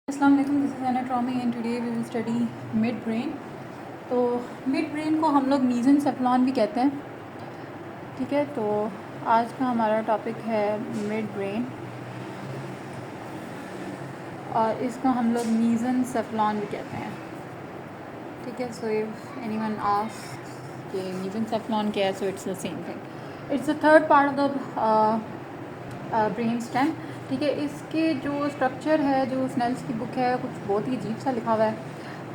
अस्सलाम वालेकुम, this is anatomy and today we will study mid brain. तो mid brain को हम लोग मीज़ेनसेफेलॉन भी कहते हैं। ठीक है, तो आज का हमारा टॉपिक है मिड ब्रेन और इसको हम लोग मीज़ेनसेफेलॉन भी कहते हैं। ठीक है, सो इफ़ एनीवन आस्क्स कि मीज़ेनसेफेलॉन क्या है, so it's the same thing. It's the third part of the brain stem. ठीक है, इसके जो स्ट्रक्चर है, जो स्नेल्स की बुक है, कुछ बहुत ही अजीब सा लिखा हुआ है।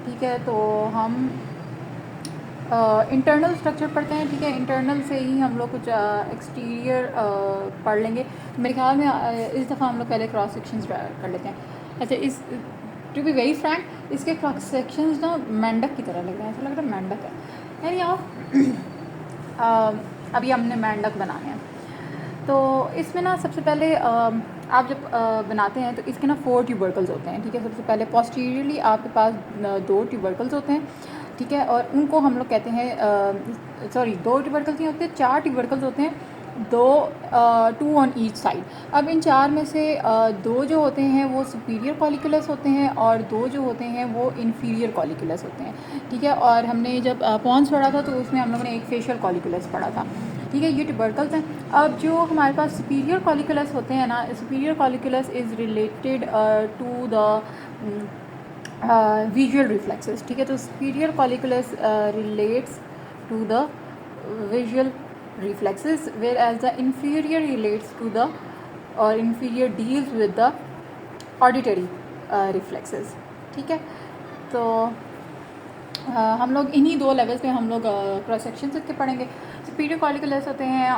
ठीक है, तो हम इंटरनल स्ट्रक्चर पढ़ते हैं। ठीक है, इंटरनल से ही हम लोग कुछ एक्सटीरियर पढ़ लेंगे। मेरे ख्याल में इस दफ़ा हम लोग पहले क्रॉस सेक्शंस कर लेते हैं। अच्छा, इस टू बी वेरी फ्रैंक, इसके क्रॉस सेक्शंस ना मेंढक की तरह लग रहे हैं, ऐसा लग रहा है मेंढक है। यानी आप अभी हमने मेंढक बनाने हैं, तो इसमें ना सबसे पहले आप जब बनाते हैं तो इसके ना 4 ट्यूबरकल्स होते हैं। ठीक है, सबसे पहले पोस्टीरियरली आपके पास 2 ट्यूबरकल्स होते हैं। ठीक है, और उनको हम लोग कहते हैं 2 ट्यूबरकल्स नहीं होते, 4 ट्यूबरकल्स होते हैं, 2 ऑन ईच साइड। अब इन 4 में से 2 जो होते हैं वो सुपीरियर कॉलिकुलस होते हैं और 2 जो होते हैं वो इन्फीरियर कॉलिकुलस होते हैं। ठीक है, और हमने जब पॉन्स पढ़ा था तो उसमें हम लोगों ने एक फेशियल कॉलिकुलस पढ़ा था। ठीक है, ये ट्यूबरकल्स हैं। अब जो हमारे पास सुपीरियर कॉलिकुलस होते हैं ना, superior colliculus is related to the visual reflexes. ठीक है, तो superior colliculus relates to the visual reflexes, whereas the inferior relates to the or inferior deals with the auditory reflexes. ठीक है, तो हम लोग इन्हीं 2 लेवल्स पे हम लोग क्रॉस सेक्शन इसके पढ़ेंगे। सुपीरियर कॉलिकुलस होते हैं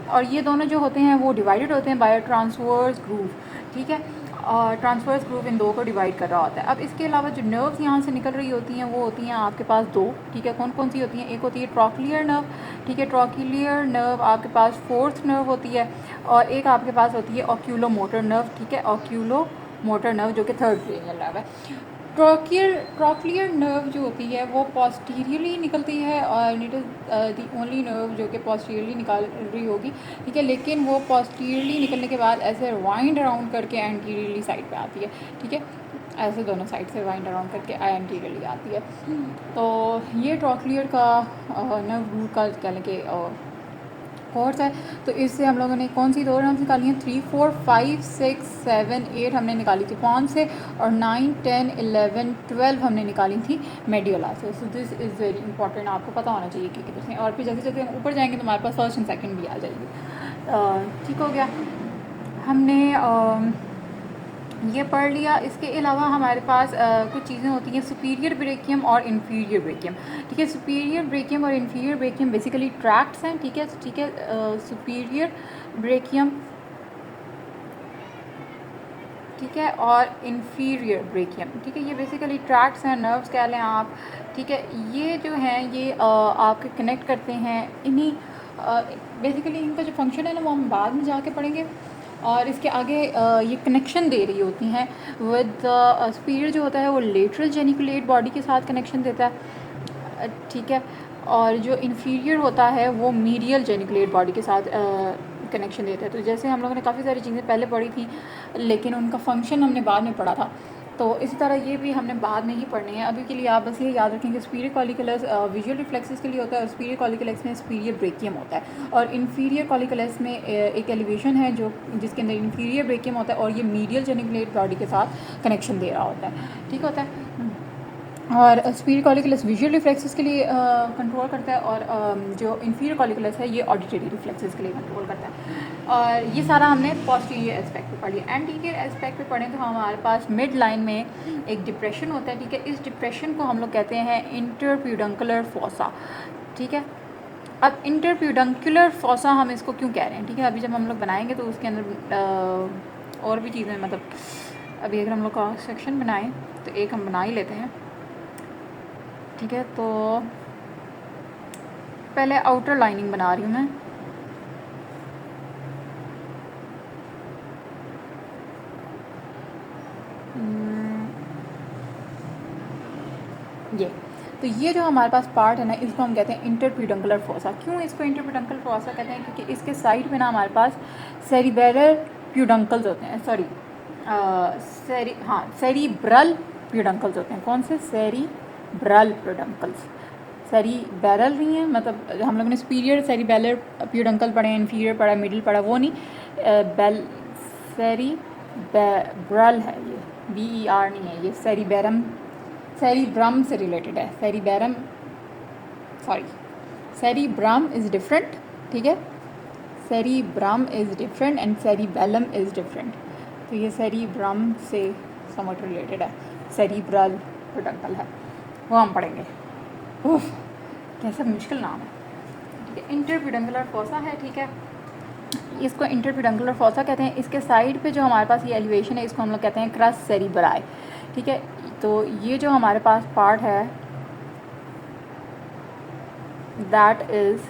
और ये दोनों जो होते हैं वो डिवाइडेड होते हैं बाय ट्रांसवर्स ग्रूव। ठीक है, और ट्रांसवर्स ग्रूव इन 2 को डिवाइड कर रहा होता है। अब इसके अलावा जो नर्व्स यहाँ से निकल रही होती हैं वो होती हैं आपके पास 2। ठीक है, कौन कौन सी होती हैं? एक होती है ट्रॉक्लियर नर्व। ठीक है, ट्रॉक्लियर नर्व आपके पास 4th नर्व होती है, और एक आपके पास होती है ऑक्यूलोमोटर नर्व। ठीक है, ऑक्यूलोमोटर नर्व जो कि 3rd क्रेनियल नर्व है। ट्रॉक्लियर नर्व जो होती है वो पोस्टीरियरली निकलती है और it is the only nerve जो कि पोस्टीरियरली निकाल रही होगी। ठीक है, लेकिन वो पोस्टीरियरली निकलने के बाद ऐसे वाइंड अराउंड करके एंटीरियरली साइड पे आती है। ठीक है, ऐसे दोनों साइड से वाइंड अराउंड करके एंटीरियरली आती है। तो ये ट्रॉक्लियर का नर्व रूट का कह लें कि कोर्स है। तो इससे हम लोगों ने कौन सी 2 नर्व्स निकाली हैं? 3, 4, 5, 6, 7, 8 हमने निकाली थी पॉन से, और 9, 10, 11, 12 हमने निकाली थी मेडियोला से। So this is very important, आपको पता होना चाहिए कि किधर से। और फिर जैसे जैसे हम ऊपर जाएंगे तो हमारे पास 1st एंड 2nd भी आ जाएगी। ठीक हो गया, हमने ये पढ़ लिया। इसके अलावा हमारे पास कुछ चीज़ें होती हैं, सुपीरियर ब्रेकियम और इन्फीरियर ब्रेकियम। ठीक है, सुपीरियर ब्रेकियम और इन्फीरियर ब्रेकियम बेसिकली ट्रैक्ट्स हैं। ठीक है, सुपीरियर ब्रेकियम, ठीक है, और इन्फीरियर ब्रेकियम। ठीक है, ये बेसिकली ट्रैक्ट्स हैं, नर्व्स कह लें आप। ठीक है, ये जो हैं ये आपके कनेक्ट करते हैं इन्हीं बेसिकली इनका जो फंक्शन है ना वो हम बाद में जाके पढ़ेंगे। और इसके आगे ये कनेक्शन दे रही होती हैं विद सुपीरियर जो होता है वो लेटरल जेनिकुलेट बॉडी के साथ कनेक्शन देता है। ठीक है, और जो इन्फीरियर होता है वो मीडियल जेनिकुलेट बॉडी के साथ कनेक्शन देता है। तो जैसे हम लोगों ने काफ़ी सारी चीज़ें पहले पढ़ी थी लेकिन उनका फंक्शन हमने बाद में पढ़ा था, तो इसी तरह ये भी हमने बाद में ही पढ़ने हैं। अभी के लिए आप बस ये याद रखेंगे सुपीरियर कॉलिकुलस विजुअल रिफ्लेक्सेस के लिए होता है, और सुपीरियर कॉलिकुलस में सुपीरियर ब्रेकियम होता है, और इन्फीरियर कॉलिकुलस में एक एलिवेशन है जो जिसके अंदर इन्फीरियर ब्रेकियम होता है, और ये मीडियल जेनिकुलेट बॉडी के साथ कनेक्शन दे रहा होता है। ठीक होता है, और सुपीरियर कॉलिकुलस विजुअल रिफ्लेक्सेस के लिए कंट्रोल करता है, और जो इन्फीरियर कॉलिकुलस है ये ऑडिटरी रिफ्लेक्सेस के लिए कंट्रोल करता है। और ये सारा हमने पोस्टीरियर एस्पेक्ट पे पढ़ लिया। एंटीरियर एस्पेक्ट पे पढ़ें तो हमारे पास मिड लाइन में एक डिप्रेशन होता है। ठीक है, इस डिप्रेशन को हम लोग कहते हैं इंटरप्यूडंकुलर फोसा। ठीक है, अब इंटरप्यूडंकुलर फोसा हम इसको क्यों कह रहे हैं? ठीक है, अभी जब हम लोग बनाएंगे तो उसके अंदर और भी चीज़ें, मतलब अभी अगर हम लोग का सेक्शन बनाएं तो एक हम बना ही लेते हैं। ठीक है, तो पहले आउटर लाइनिंग बना रही हूँ मैं। ये जो हमारे पास पार्ट है ना इसको हम कहते हैं इंटरप्यूडंकुलर फोसा। क्यों इसको इंटरप्यूडंकुलर फोसा कहते हैं? क्योंकि इसके साइड में ना हमारे पास सेरिबेरल प्यूडंकल्स होते हैं, सेरिब्रल प्यूडंकल्स होते हैं। कौन से? सेरिब्रल प्यूडंकल्स। सेरिबेरल नहीं है, मतलब हम लोगों ने सुपीरियर सेरिबेलर प्यूडंकल पढ़े, इन्फीरियर पढ़ा, मिडिल पढ़ा, वो नहीं। सेरिब्रल है ये, BER नहीं है ये। सेरिब्रम से रिलेटेड है। सेरिब्रम इज़ डिफरेंट, ठीक है। Cerebrum is different and cerebellum is different. तो ये सेरिब्रम से समवट रिलेटेड है, सेरिब्रल प्यूडंकल है, वो हम पढ़ेंगे। कैसा मुश्किल नाम है, ठीक है। इंटरप्यूडंकुलर फोसा है, ठीक है। इसको इंटरप्यूडंकुलर फोसा कहते हैं। इसके साइड पे जो हमारे पास ये एलिवेशन है, इसको हम लोग कहते हैं क्रस सेरिब्राई, ठीक है। तो ये जो हमारे पास पार्ट है, दैट इज़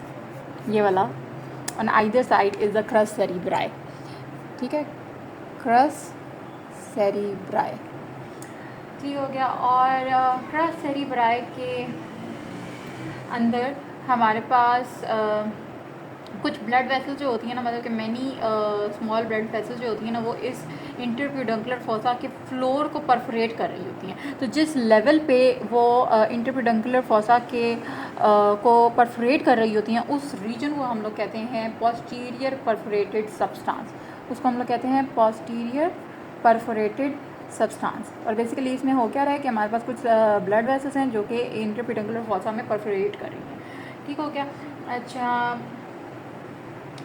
ये वाला, on either side is the cross cerebri, ठीक है। क्रस सेरिब्राई, ठीक हो गया। और क्रस सेरिब्राई के अंदर हमारे पास कुछ ब्लड वेसल्स जो होती हैं ना, मतलब कि मैनी स्मॉल ब्लड वेसल्स जो होती हैं ना, वो इस इंटरप्यूडंकुलर फोसा के फ्लोर को परफोरेट कर रही होती हैं। तो जिस लेवल पे वो इंटरप्यूडंकुलर फोसा के को परफोरेट कर रही होती हैं, उस रीजन को हम लोग कहते हैं पोस्टीरियर परफोरेटेड सब्सटेंस। उसको हम लोग कहते हैं पोस्टीरियर परफोरेटेड सब्सटेंस। और बेसिकली इसमें हो क्या रहा है कि हमारे पास कुछ ब्लड वेसल्स हैं जो कि इंटरप्यूडंकुलर फोसा में परफोरेट कर रही हैं, ठीक हो गया। अच्छा,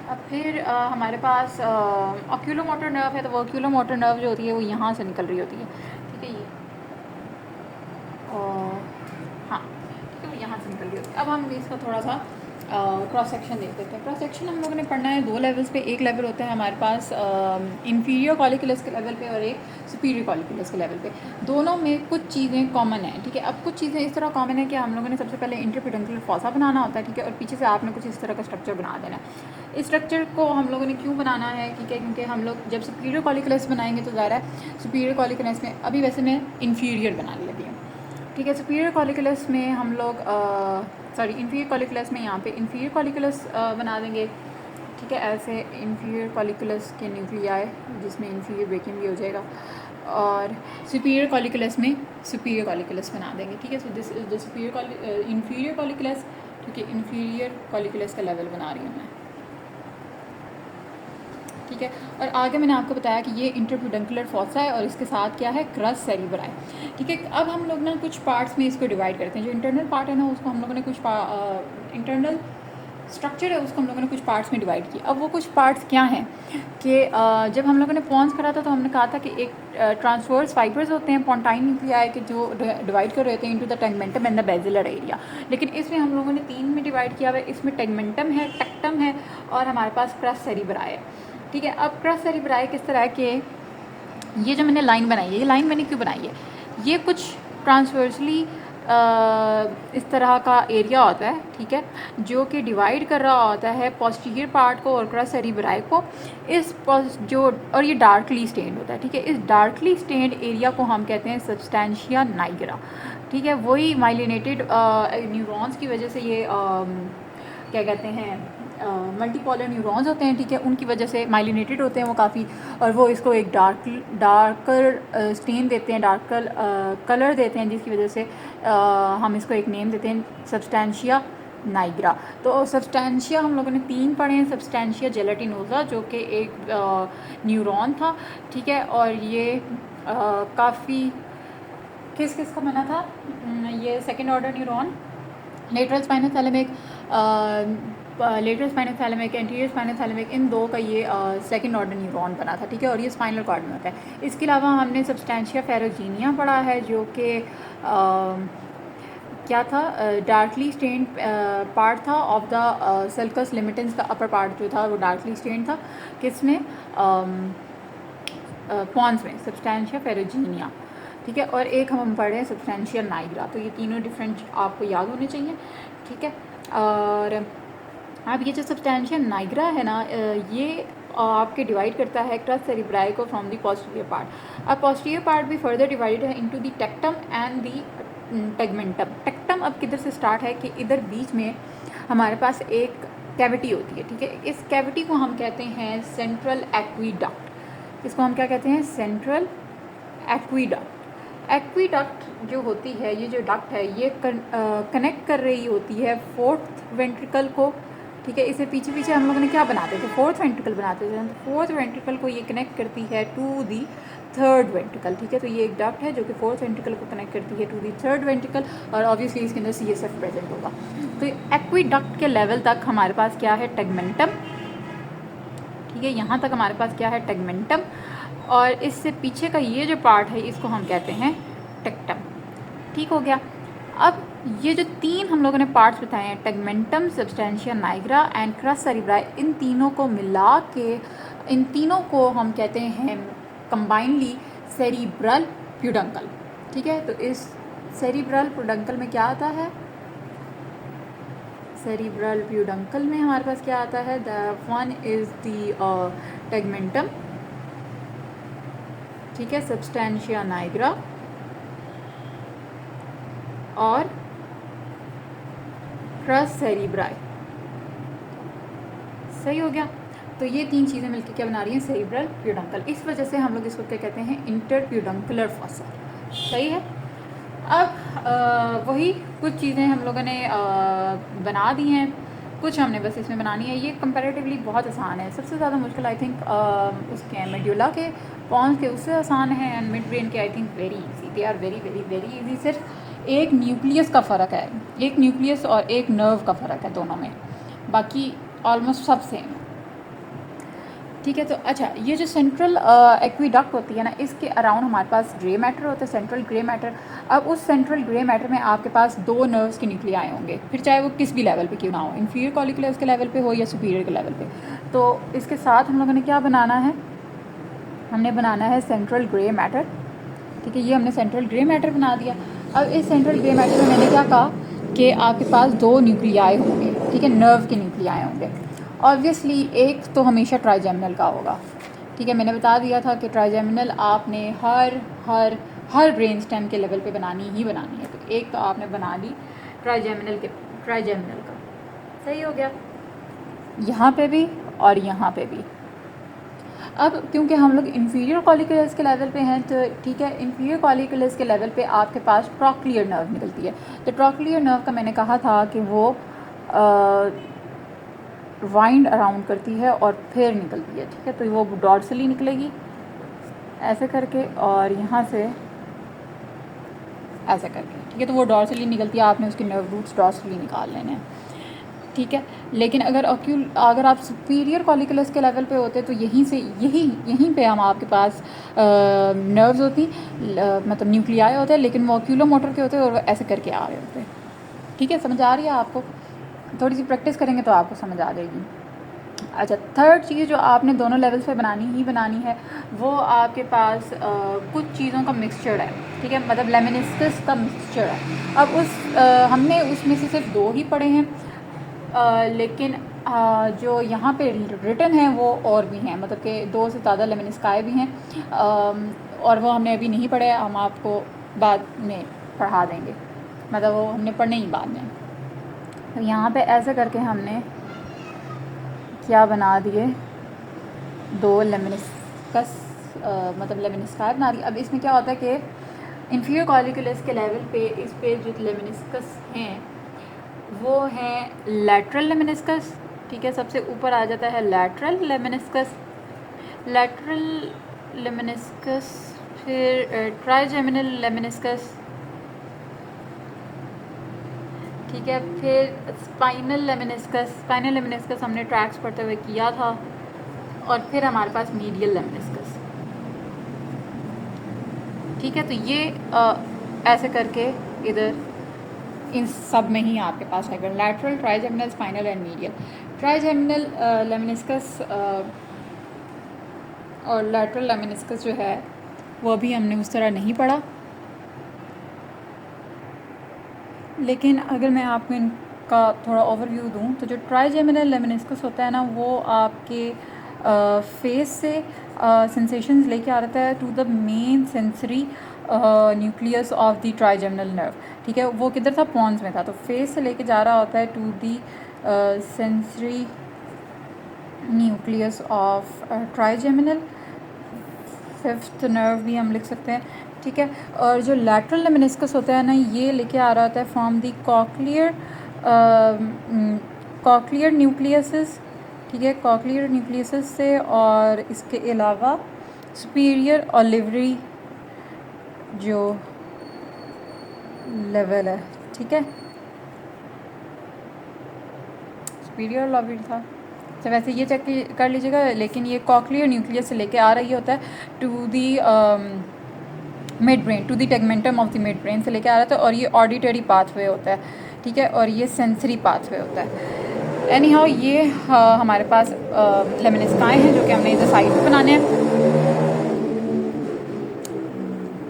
अब फिर हमारे पास ऑक्यूलोमोटर नर्व है। तो वो ऑक्यूलोमोटर नर्व जो होती है वो यहाँ से निकल रही होती है, ठीक है। ये हाँ, ठीक है, वो यहाँ से निकल रही होती है। अब हम इसका थोड़ा सा क्रॉस सेक्शन देख लेते हैं। क्रॉस सेक्शन हम लोगों ने पढ़ना है 2 लेवल्स पे। एक लेवल होता है हमारे पास इंफीरियर कॉलिकुलस के लेवल पे और एक सुपीरियर कॉलिकुलस के लेवल पे। दोनों में कुछ चीज़ें कॉमन हैं, ठीक है। अब कुछ चीज़ें इस तरह कॉमन है कि हम लोगों ने सबसे पहले इंटरप्यूडंकुलर फोसा बनाना होता है, ठीक है। और पीछे से आपने कुछ इस तरह का स्ट्रक्चर बना देना है। इस स्ट्रक्चर को हम लोगों ने क्यों बनाना है, ठीक है, क्योंकि हम लोग जब सुपीरियर कॉलिकुलस बनाएंगे तो ज़्यादा सुपीरियर कॉलिकुलस में, अभी वैसे मैं इन्फीरियर बनाने लगी हूँ, ठीक है। सुपीरियर कॉलिकुलस में हम लोग इन्फीरियर कॉलिकुलस में यहाँ पे इन्फीरियर कॉलिकुलस बना देंगे, ठीक है। ऐसे इन्फीरियर कॉलिकुलस के न्यूक्लियाई जिसमें इन्फीरियर ब्रेकिंग भी हो जाएगा, और सुपीरियर कॉलिकुलस में सुपीरियर कॉलिकुलस बना देंगे, ठीक है। So this is the inferior colliculus, क्योंकि इन्फीरियर कॉलिकुलस का लेवल बना रही हूँ मैं, ठीक है। और आगे मैंने आपको बताया कि ये इंटरप्यूडंकुलर फोसा है और इसके साथ क्या है, क्रस सेरिब्राई, ठीक है। अब हम लोग ना कुछ पार्ट्स में इसको डिवाइड करते हैं। जो इंटरनल पार्ट है ना, उसको हम लोगों ने कुछ इंटरनल स्ट्रक्चर है उसको हम लोगों ने कुछ पार्ट्स में डिवाइड किया। अब वो कुछ पार्ट्स क्या हैं कि जब हम लोगों ने पॉन्स करा था तो हमने कहा था कि एक ट्रांसवर्स फाइबर्स होते हैं पोंटाइन न्यूक्लियाई के, जो डिवाइड कर रहे होते हैं into the tegmentum and the basilar area. लेकिन इसमें हम लोगों ने 3 में डिवाइड किया हुआ है। इसमें टेगमेंटम है, टेक्टम है और हमारे पास क्रस सेरिब्राई है, ठीक है। अब क्रस सेरिब्राई किस तरह के, ये जो मैंने लाइन बनाई है, ये लाइन मैंने क्यों बनाई है, ये कुछ ट्रांसवर्सली इस तरह का एरिया होता है, ठीक है, जो कि डिवाइड कर रहा होता है पोस्टीरियर पार्ट को और क्रस सेरिब्राई को। और ये डार्कली स्टेन्ड होता है, ठीक है। इस डार्कली स्टेन्ड एरिया को हम कहते हैं सब्सटेंशिया नाइग्रा, ठीक है। वही माइलिनेटेड न्यूरॉन्स की वजह से ये क्या कहते हैं, मल्टीपोलर न्यूरॉन्स होते हैं, ठीक है। उनकी वजह से माइलिनेटेड होते हैं वो काफ़ी, और वो इसको एक डार्कर स्टेन देते हैं, डार्कर कलर देते हैं, जिसकी वजह से हम इसको एक नेम देते हैं सब्सटेंशिया नाइग्रा। तो सब्सटेंशिया हम लोगों ने 3 पढ़े हैं। सब्सटेंशिया जेलेटिनोसा जो कि एक न्यूरॉन था, ठीक है। और ये काफ़ी किस का बना था, ये second order neuron, lateral spinal thalamic, lateral spinal thalamic, anterior spinal thalamic, इन 2 का ये सेकंड ऑर्डर न्यूरॉन बना था, ठीक है। और ये स्पाइनल कॉर्ड में होता है। इसके अलावा हमने सब्सटेंशिया फेरोजीनिया पढ़ा है, जो कि क्या था, डार्कली स्टेन्ड पार्ट था ऑफ द सल्कस लिमिटेंस का अपर पार्ट जो था वो डार्कली स्टेन्ड था, किसमें, पॉन्स में, सब्सटेंशिया फेरोजीनिया, ठीक है। और एक हम पढ़ रहे हैं सब्सटेंशिया नाइग्रा। तो ये तीनों डिफरेंट आपको याद होने चाहिए, ठीक है। और अब ये जो सब्सटेंशिया नाइग्रा है ना, ये आपके डिवाइड करता है क्रस सेरिब्राई को फ्रॉम दी पोस्टीरियर पार्ट। अब पोस्टीरियर पार्ट भी फर्दर डिवाइडेड है into the tectum and the tegmentum. Tectum अब किधर से स्टार्ट है कि इधर बीच में हमारे पास एक कैविटी होती है, ठीक है। इस कैविटी को हम कहते हैं सेंट्रल एक्वीडक्ट, इसको हम क्या कहते हैं, सेंट्रल एक्वीडक्ट। एक्वीडक्ट जो होती है, ये जो डक्ट है, ये कनेक्ट कर रही होती है फोर्थ वेंट्रिकल को, ठीक है। इसे पीछे पीछे हम लोगों ने क्या बनाते थे, फोर्थ वेंट्रिकल बनाते थे। फोर्थ वेंट्रिकल को ये कनेक्ट करती है टू दी थर्ड वेंट्रिकल, ठीक है। तो ये एक डक्ट है जो कि फोर्थ वेंट्रिकल को कनेक्ट करती है टू दी थर्ड वेंट्रिकल, और ऑब्वियसली इसके अंदर CSF प्रेजेंट होगा। तो एक्वीडक्ट के लेवल तक हमारे पास क्या है, टेगमेंटम, ठीक है। यहाँ तक हमारे पास क्या है, टेगमेंटम, और इससे पीछे का ये जो पार्ट है इसको हम कहते हैं टेक्टम, ठीक हो गया। अब ये जो तीन हम लोगों ने पार्ट्स बताए हैं, tegmentum, substantia nigra and crus cerebri, इन तीनों को मिला के, इन तीनों को हम कहते हैं कंबाइनली सेरिब्रल प्यूडंकल, ठीक है। तो इस सेरिब्रल प्यूडंकल में क्या आता है, सेरिब्रल प्यूडंकल में हमारे पास क्या आता है, the one is the tegmentum, ठीक है, सब्सटेंशिया नाइग्रा और क्रस सेरिब्राई, सही हो गया। तो ये तीन चीज़ें मिलकर क्या बना रही हैं, सेरिब्रल प्यूडंकल। इस वजह से हम लोग इसको क्या कहते हैं, इंटरप्यूडंकुलर फॉसा, सही है। अब वही कुछ चीज़ें हम लोगों ने बना दी हैं, कुछ हमने बस इसमें बनानी है। ये कंपैरेटिवली बहुत आसान है। सबसे ज़्यादा मुश्किल आई थिंक उसके मेड्यूला के, पॉन्स के उससे आसान है, एंड मिड ब्रेन के I think very easy, they are very very very easy. सिर्फ एक न्यूक्लियस का फ़र्क है, एक न्यूक्लियस और एक नर्व का फ़र्क है दोनों में, बाकी ऑलमोस्ट सब सेम है, ठीक है। तो अच्छा, ये जो सेंट्रल एक्वीडक्ट होती है ना, इसके अराउंड हमारे पास ग्रे मैटर होता है, सेंट्रल ग्रे मैटर। अब उस सेंट्रल ग्रे मैटर में आपके पास दो नर्व्स के न्यूक्लियाई होंगे, फिर चाहे वो किस भी लेवल पे क्यों ना हो, इन्फीरियर कॉलिकुलस के लेवल पे हो या सुपीरियर के लेवल पे। तो इसके साथ हम लोगों ने क्या बनाना है, हमने बनाना है सेंट्रल ग्रे मैटर, ठीक है। ये हमने सेंट्रल ग्रे मैटर बना दिया। अब इस सेंट्रल ग्रे मैटर में मैंने क्या कहा कि आपके पास दो न्यूक्लियाई होंगे, ठीक है, नर्व के न्यूक्लियाई होंगे। ऑब्वियसली एक तो हमेशा ट्राइजेमिनल का होगा, ठीक है। मैंने बता दिया था कि ट्राइजेमिनल आपने हर ब्रेन स्टेम के लेवल पे बनानी ही बनानी है। तो एक तो आपने बना ली ट्राइजेमिनल का, सही हो गया, यहाँ पे भी और यहाँ पे भी। अब क्योंकि हम लोग इन्फीरियर कॉलिकुलस के लेवल पे हैं, तो ठीक है, इन्फीरियर कॉलिकुलस के लेवल पे आपके पास ट्रॉक्लियर नर्व निकलती है। तो ट्रॉक्लियर नर्व का मैंने कहा था कि वो वाइंड अराउंड करती है और फिर निकलती है, ठीक है। तो वो डॉर्सली निकलेगी ऐसे करके, और यहाँ से ऐसे करके, ठीक है। तो वो डॉर्सली निकलती है, आपने उसके नर्व रूट्स डॉर्सली निकाल लेने हैं, ठीक है। लेकिन अगर आप सुपीरियर कॉलिकुलस के लेवल पे होते तो यहीं पे हम आपके पास नर्व्स होती, मतलब न्यूक्लियाई होते हैं, लेकिन वो ऑक्यूलोमोटर के होते हैं और ऐसे करके आ रहे होते हैं, ठीक है। समझ आ रही है आपको? थोड़ी सी प्रैक्टिस करेंगे तो आपको समझ आ जाएगी। अच्छा, थर्ड चीज़ जो आपने दोनों लेवल्स पे बनानी है, वो आपके पास कुछ चीज़ों का मिक्सचर है, ठीक है, मतलब लेमिनिस्कस का मिक्सचर है। अब हमने उसमें से सिर्फ दो ही पढ़े हैं, लेकिन जो यहाँ पे रिटन है वो और भी हैं, मतलब कि दो से ज़्यादा लेमिनिस्काई भी हैं, और वो हमने अभी नहीं पढ़े, हम आपको बाद में पढ़ा देंगे, मतलब वो हमने पढ़ने ही बाद में। तो यहाँ पे ऐसे करके हमने क्या बना दिए, दो लेमिनिस्कस, मतलब लेमिनिस्काई बना दी। अब इसमें क्या होता है कि इन्फीरियर कॉलिकुलस के लेवल पे इस पे जो लेमिनिस्कस हैं वो हैं लैटरल लेमिनिस्कस, ठीक है। सबसे ऊपर आ जाता है लैटरल लेमिनिस्कस, फिर ट्राइजेमिनल लेमिनिस्कस, ठीक है, फिर स्पाइनल लेमिनिस्कस हमने ट्रैक्स पढ़ते हुए किया था, और फिर हमारे पास मीडियल लेमिनिस्कस, ठीक है। तो ये ऐसे करके इधर इन सब में ही आपके पास है lateral, trigeminal, spinal and medial. Trigeminal lemniscus और लैटरल लेमिनिस्कस जो है वो अभी हमने उस तरह नहीं पढ़ा, लेकिन अगर मैं आपको इनका थोड़ा ओवरव्यू दूं तो जो ट्राइजेमिनल लेमिनिस्कस होता है ना, वो आपके फेस से सेंसेशंस लेके आ रहा है to the main sensory nucleus of the trigeminal nerve, ठीक है। वो किधर था, पॉन्स में था, तो फेस से लेके जा रहा होता है to the sensory nucleus of trigeminal, fifth nerve भी हम लिख सकते हैं, ठीक है। और जो लैटरल लेमिनिस्कस होता है ना, ये लेके आ रहा होता है फ्रॉम दी कॉक्लियर न्यूक्लियस, ठीक है, कॉक्लियर न्यूक्लियस से। और इसके अलावा सुपीरियर ओलिवरी जो लेवल है, ठीक है, सुपीरियर ओलिवरी था, तो वैसे ये चेक कर लीजिएगा। लेकिन ये कॉक्लियर न्यूक्लियस से लेके आ रही होता है to the mid brain, to the tegmentum of the mid brain से लेके आ रहा था। और ये ऑडिटरी पाथवे होता है, ठीक है, और ये सेंसरी पाथवे होता है। एनी हाउ ये हमारे पास लेमिनिस्काएँ हैं जो कि हमने इधर साइड पे बनाने हैं,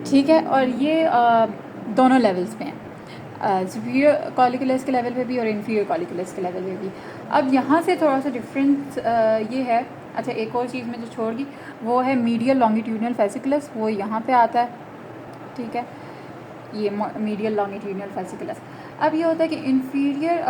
ठीक है। और ये दोनों लेवल्स पे हैं, सुपीरियर कॉलिकुलस के लेवल पे भी और इन्फीरियर कॉलिकुलस के लेवल पे भी। अब यहाँ से थोड़ा सा डिफरेंस ये है। अच्छा, एक और चीज़ मैं जो छोड़ गई वो है मीडियल लॉन्गिट्यूडनल फेसिकुलस, वो यहाँ पे आता है, ठीक है, ये मीडियल लॉन्गिट्यूडनल फेसिकुलस। अब ये होता है कि इन्फीरियर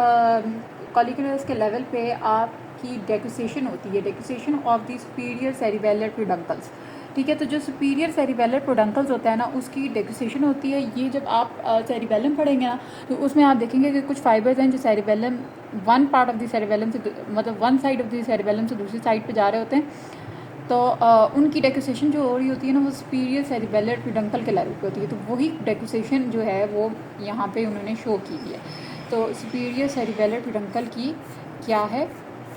कॉलिकुलस के लेवल पे आपकी डेक्यूसेशन होती है, decussation of the superior cerebellar peduncles, ठीक है। तो जो सुपीरियर सेरिबेलर पेडुंकल्स होता है ना, उसकी डेक्यूसेशन होती है। ये जब आप सेरिबेलम पढ़ेंगे ना, तो उसमें आप देखेंगे कि कुछ फाइबर्स हैं जो cerebellum one part of the cerebellum से, मतलब one side of the cerebellum से दूसरी साइड पे जा रहे होते हैं। तो उनकी डेक्यूसेशन जो हो रही होती है ना, वो सुपीरियर सेरिबेलर पेडुंकल के लेवल पे होती है। तो वही डेक्यूसेशन जो है वो यहाँ पे उन्होंने शो की है। तो सुपीरियर सेरिबेलर पेडुंकल की क्या है,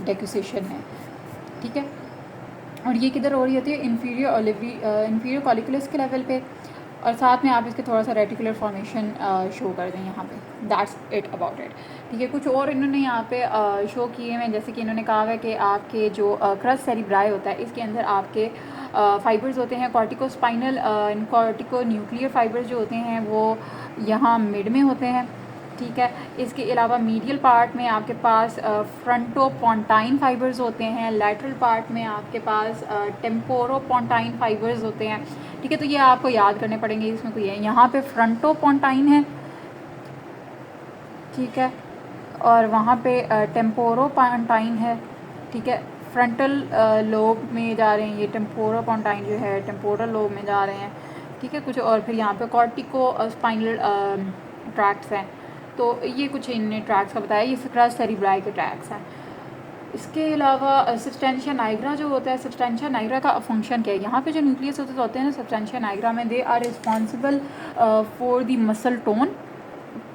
डेक्यूसेशन है, ठीक है। और ये किधर हो रही होती है, इन्फीरियर कॉलिकुलस के लेवल पे। और साथ में आप इसके थोड़ा सा रेटिकुलर फॉर्मेशन शो कर दें यहाँ पे, दैट्स इट अबाउट इट, ठीक है। कुछ और इन्होंने यहाँ पे शो किए हैं, जैसे कि इन्होंने कहा है कि आपके जो क्रस्ट सेरिब्राई होता है, इसके अंदर आपके फाइबर्स होते हैं कॉर्टिकोस्पाइनल, कॉर्टिको न्यूक्लियर फाइबर्स जो होते हैं वो यहाँ मिड में होते हैं, ठीक है। इसके अलावा मीडियल पार्ट में आपके पास फ्रंटोपोंटाइन फाइबर्स होते हैं, लैटरल पार्ट में आपके पास टेम्पोरोपोंटाइन फाइबर्स होते हैं, ठीक है। तो ये आपको याद करने पड़ेंगे, इसमें कोई है, यहाँ पे फ्रंटोपोंटाइन है, ठीक है, और वहाँ पे टेम्पोरोपोंटाइन है, ठीक है। फ्रंटल लोब में जा रहे हैं, ये टेम्पोरोपोंटाइन जो है टेम्पोरल लोब में जा रहे हैं, ठीक है। कुछ और फिर यहाँ पे कॉर्टिको स्पाइनल ट्रैक्ट्स हैं। तो ये कुछ इनने ट्रैक्स का बताया, ये क्रस्ट सेरिब्राई के ट्रैक्स हैं। इसके अलावा सब्सटेंशिया नाइग्रा जो होता है, सब्सटेंशिया नाइग्रा का फंक्शन क्या है, यहाँ पे जो न्यूक्लियस होते हैं ना सब्सटेंशिया नाइग्रा में, they are responsible for the muscle tone,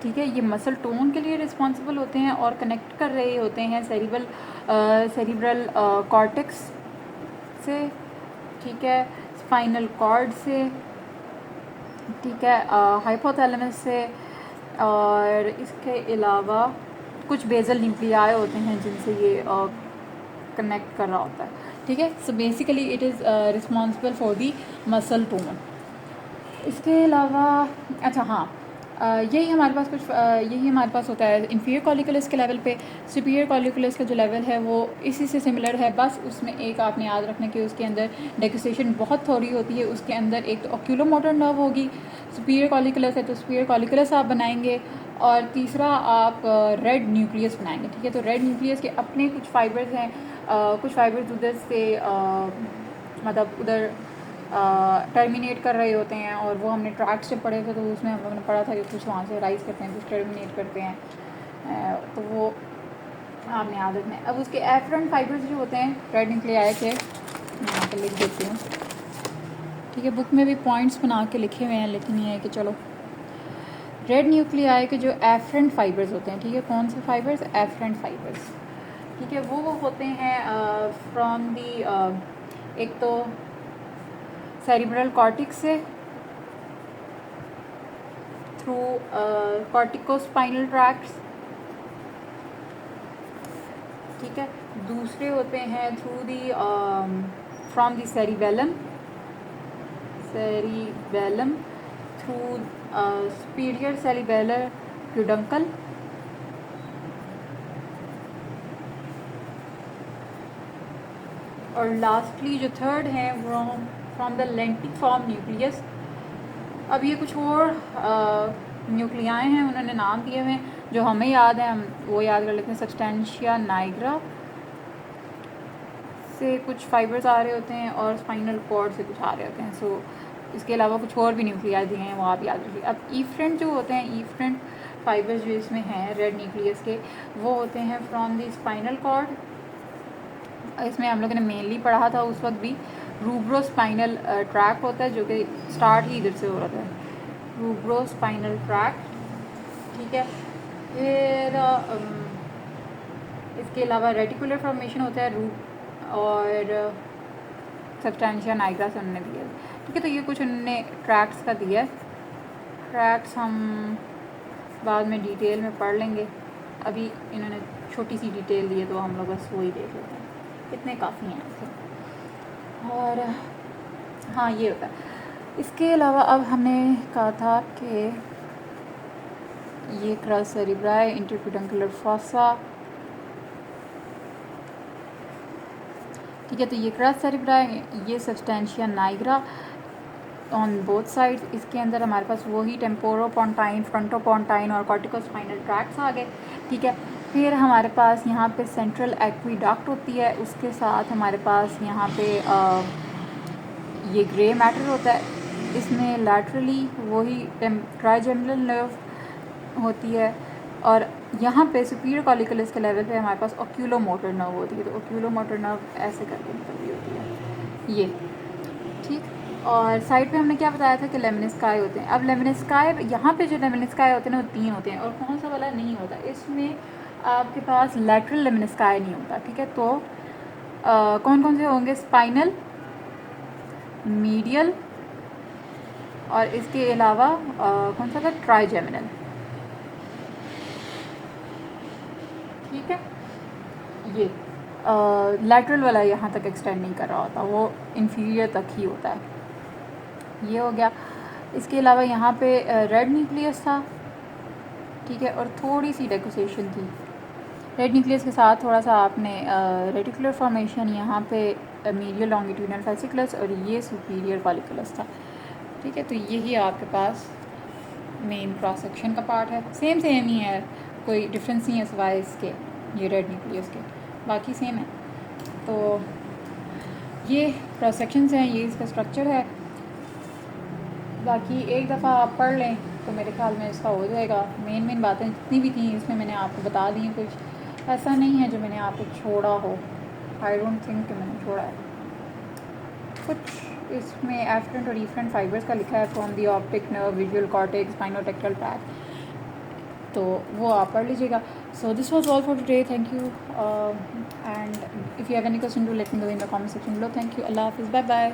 ठीक है। ये मसल टोन के लिए रिस्पॉन्सिबल होते हैं और कनेक्ट कर रहे होते हैं सेरिब्रल कॉर्टेक्स से, ठीक है, स्पाइनल कॉर्ड से, ठीक है, हाइपोथैलेमस से। और इसके अलावा कुछ बेसल न्यूक्लियाई होते हैं जिनसे ये कनेक्ट कर रहा होता है, ठीक है। So basically it is responsible for the muscle tone. इसके अलावा अच्छा हाँ, यही हमारे पास होता है इन्फीरियर कॉलिकुलस के लेवल पे। सुपीरियर कॉलिकुलस का जो लेवल है वो इसी से सिमिलर है, बस उसमें एक आपने याद रखना कि उसके अंदर डेक्यूसेशन बहुत थोड़ी होती है। उसके अंदर एक तो ऑक्यूलोमोटर नर्व होगी, सुपीरियर कॉलिकुलस है तो सुपीरियर कॉलिकुलस आप बनाएंगे, और तीसरा आप रेड न्यूक्लियस बनाएंगे, ठीक है। तो रेड न्यूक्लियस के अपने कुछ फाइबर्स हैं, कुछ फाइबर्स उधर से मतलब उधर टर्मिनेट कर रहे होते हैं, और वो हमने ट्रैक्स जब पढ़े थे तो उसमें हम लोगों ने पढ़ा था कि कुछ वहाँ से राइज करते हैं, कुछ टर्मिनेट करते हैं, तो वो आपने याद रखना है। अब उसके एफरेंट फाइबर्स जो होते हैं रेड न्यूक्लियाई के, मैं यहाँ पर लिख देती हूँ, ठीक है। बुक में भी पॉइंट्स बना के लिखे हुए हैं, लेकिन ये है कि चलो, रेड न्यूक्लियाई के जो एफरेंट फाइबर्स होते हैं, ठीक है, कौन से फाइबर्स, एफरेंट फाइबर्स, ठीक है, वो होते हैं फ्रॉम दी एक तो सेरिब्रल कॉर्टेक्स से थ्रू कॉर्टिकोस्पाइनल ट्रैक्ट्स, ठीक है। दूसरे होते हैं through the from the cerebellum through superior cerebellar peduncle, और लास्टली जो थर्ड है फ्रॉम द लेंटिफॉर्म न्यूक्लियस। अब ये कुछ और न्यूक्लियाएँ हैं, उन्होंने नाम दिए हुए हैं जो हमें याद है, हम वो याद कर लेते हैं। सब्सटेंशिया नाइग्रा, से कुछ फाइबर्स आ रहे होते हैं और स्पाइनल कॉर्ड से कुछ आ रहे होते हैं। सो इसके अलावा कुछ और भी न्यूक्लियाई दिए हैं, वो आप याद रखिए। अब इफ्रेंट जो होते हैं, इफ्रेंट फाइबर्स जो इसमें हैं रेड न्यूक्लियस के, वो होते हैं फ्रॉम द स्पाइनल कॉर्ड। इसमें हम लोगों ने मेनली पढ़ा था उस वक्त भी, रूब्रोस्पाइनल ट्रैक होता है जो कि स्टार्ट ही इधर से हो रहा है, रूब्रोस्पाइनल ट्रैक, ठीक है। फिर इसके अलावा रेटिकुलर फॉर्मेशन होता है रूट और सब्सटेंशिया नाइग्रा से उन्होंने दिया है, ठीक है। तो ये कुछ उन्होंने ट्रैक्स का दिया है। ट्रैक्स हम बाद में डिटेल में पढ़ लेंगे, अभी इन्होंने छोटी सी डिटेल दी है तो हम लोग बस वही देख लेते हैं, इतने काफ़ी हैं ऐसे। और हाँ ये होता है। इसके अलावा अब हमने कहा था कि ये क्रस सेरिब्राई, इंटरपेडुंकुलर फॉसा, ठीक है। तो ये क्रस सेरिब्राई, ये substantia Niagara on both sides. इसके अंदर हमारे पास वही टेम्पोरोपोंटाइन, फ्रंटोपोंटाइन और कॉर्टिकोस्पाइनल ट्रैक्ट्स आ गए, ठीक है। फिर हमारे पास यहाँ पे सेंट्रल एक्वीडक्ट होती है, उसके साथ हमारे पास यहाँ पे ये ग्रे मैटर होता है। इसमें लैटरली वही ट्राइजेमिनल नर्व होती है और यहाँ पे सुपीरियर कॉलिकुलस के लेवल पे हमारे पास ओक्यूलोमोटर नर्व होती है। तो ओक्यूलोमोटर नर्व ऐसे करके निकल रही होती है ये, ठीक। और साइड पे हमने क्या बताया था कि लेमिनिस्काई होते हैं। अब लेमिनिस्काई यहाँ पे जो लेमिनिस्काई होते हैं ना वो 3 होते हैं, और कौन सा वाला नहीं होता इसमें, आपके पास लैटरल लेमिनिस्काई नहीं होता, ठीक है। तो कौन कौन से होंगे, स्पाइनल, मीडियल और इसके अलावा कौन सा था, ट्राइजेमिनल, ठीक है। ये लैटरल वाला यहाँ तक एक्सटेंड नहीं कर रहा होता, वो इन्फीरियर तक ही होता है। ये हो गया। इसके अलावा यहाँ पे रेड न्यूक्लियस था, ठीक है, और थोड़ी सी डेकोसेशन थी। रेड न्यूक्लियस के साथ थोड़ा सा आपने रेटिकुलर फॉर्मेशन, यहाँ पे मीडियल लॉन्गिट्यूडनल फेसिकुलस और ये सुपीरियर कॉलिकुलस था, ठीक है। तो यही आपके पास मेन क्रॉस सेक्शन का पार्ट है। सेम ही है, कोई डिफरेंस नहीं है सिवाय इसके, ये रेड न्यूक्लियस के, बाकी सेम है। तो ये क्रॉस सेक्शंस हैं, ये इसका स्ट्रक्चर है। बाकी एक दफ़ा आप पढ़ लें तो मेरे ख्याल में इसका हो जाएगा। मेन बातें जितनी भी थी इसमें मैंने आपको बता दी हैं, कुछ ऐसा नहीं है जो मैंने आपको छोड़ा हो। आई डोंट थिंक कि मैंने छोड़ा है कुछ। इसमें एफरेंट और इफरेंट फाइबर्स का लिखा है, from the optic nerve, visual cortex, spinotectal tract, तो वो आप पढ़ लीजिएगा। So this was all for today, thank you, and if you have any question do let me know in the comment section below. Thank you, अल्लाह हाफिज़, bye bye.